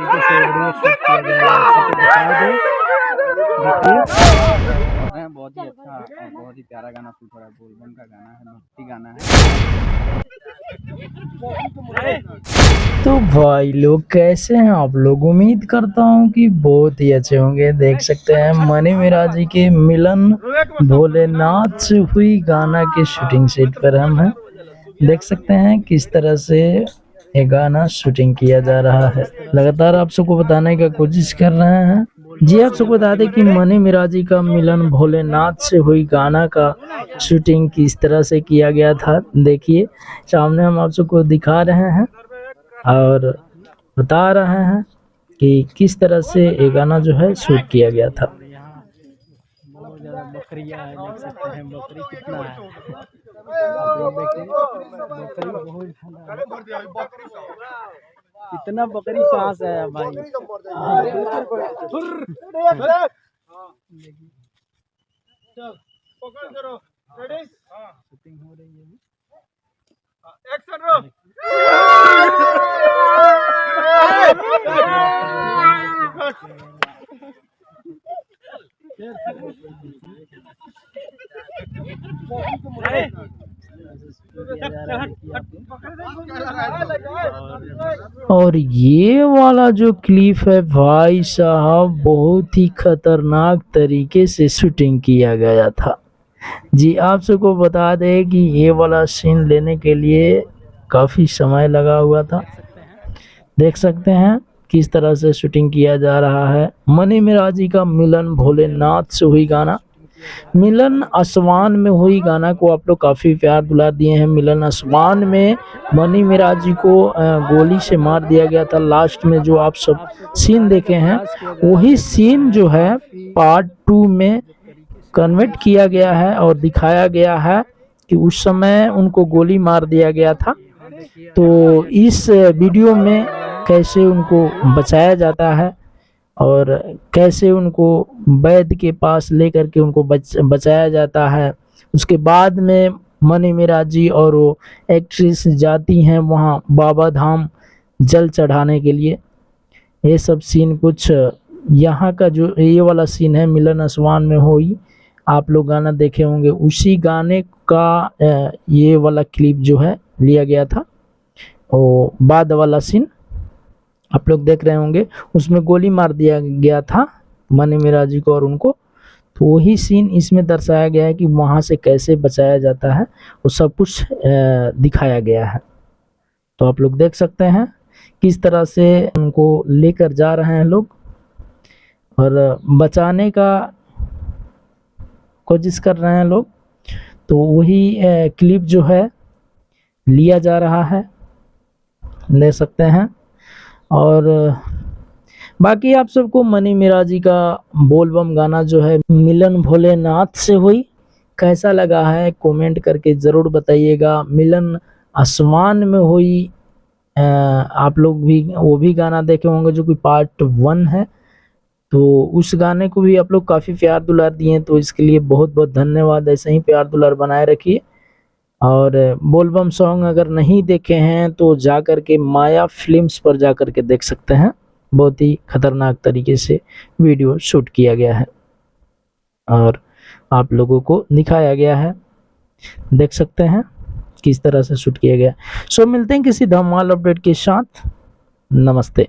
तरीके से video shoot किया जाएगा आपको बता दें। देखिए बहुत ही अच्छा और बहुत ही प्यारा गाना शूट हो रहा है। बोलबम का गाना है, भक्ति गाना है। तो भाई लोग कैसे हैं आप लोग? उम्मीद करता हूँ कि बहुत ही अच्छे होंगे। देख सकते हैं मनी मिराज जी के मिलन भोलेनाथ से हुई गाना के शूटिंग सेट पर हम हैं। देख सकते हैं किस तरह से ये गाना शूटिंग किया जा रहा है। लगातार आप सबको बताने का कोशिश कर रहे हैं। जी आप सबको बता दें कि मनी मिराज जी का मिलन भोलेनाथ से हुई गाना का शूटिंग किस तरह से किया गया था। देखिए सामने हम आप सबको दिखा रहे हैं और बता रहे हैं कि किस तरह से ये गाना जो है शूट किया गया था। बहुत ज़्यादा बकरियाँ है, देख सकते हैं बकरी कितना है। आप लोग देखिए बकरी बहुत ज़्यादा है। इतना बकरी कहाँ से आया भाई? शूटिंग हो रही है। और ये वाला जो क्लिप है भाई साहब बहुत ही खतरनाक तरीके से शूटिंग किया गया था। जी आप सबको बता दें कि ये वाला सीन लेने के लिए काफ़ी समय लगा हुआ था। देख सकते हैं किस तरह से शूटिंग किया जा रहा है। मनी मिराज जी का मिलन भोलेनाथ से हुई गाना, मिलन आसमान में हुई गाना को आप लोग काफ़ी प्यार दुलार दिए हैं। मिलन आसमान में मनी मिराज जी को गोली से मार दिया गया था। लास्ट में जो आप सब सीन देखे हैं वही सीन जो है पार्ट 2 में कन्वर्ट किया गया है और दिखाया गया है कि उस समय उनको गोली मार दिया गया था। तो इस वीडियो में कैसे उनको बचाया जाता है और कैसे उनको वैद्य के पास लेकर के उनको बचाया जाता है। उसके बाद में मनी मिराज जी और वो एक्ट्रेस जाती हैं वहाँ बाबा धाम जल चढ़ाने के लिए। ये सब सीन कुछ यहाँ का जो ये वाला सीन है मिलन आसमान में हुई, आप लोग गाना देखे होंगे, उसी गाने का ये वाला क्लिप जो है लिया गया था। और बाद वाला सीन आप लोग देख रहे होंगे, उसमें गोली मार दिया गया था मनी मिराज जी को और उनको। तो वही सीन इसमें दर्शाया गया है कि वहाँ से कैसे बचाया जाता है, वो सब कुछ दिखाया गया है। तो आप लोग देख सकते हैं किस तरह से उनको लेकर जा रहे हैं लोग और बचाने का कोशिश कर रहे हैं लोग। तो वही क्लिप जो है लिया जा रहा है, देख सकते हैं। और बाकी आप सबको मनी मिराज जी का बोलबम गाना जो है मिलन भोलेनाथ से हुई कैसा लगा है कमेंट करके ज़रूर बताइएगा। मिलन आसमान में हुई आप लोग भी वो भी गाना देखे होंगे जो कि पार्ट 1 है। तो उस गाने को भी आप लोग काफ़ी प्यार दुलार दिए, तो इसके लिए बहुत बहुत धन्यवाद। ऐसे ही प्यार दुलार बनाए रखिए। और बोलबम सॉन्ग अगर नहीं देखे हैं तो जा कर के माया फिल्म्स पर जा कर के देख सकते हैं। बहुत ही खतरनाक तरीके से वीडियो शूट किया गया है और आप लोगों को दिखाया गया है, देख सकते हैं किस तरह से शूट किया गया। सो मिलते हैं किसी धमाल अपडेट के साथ। नमस्ते।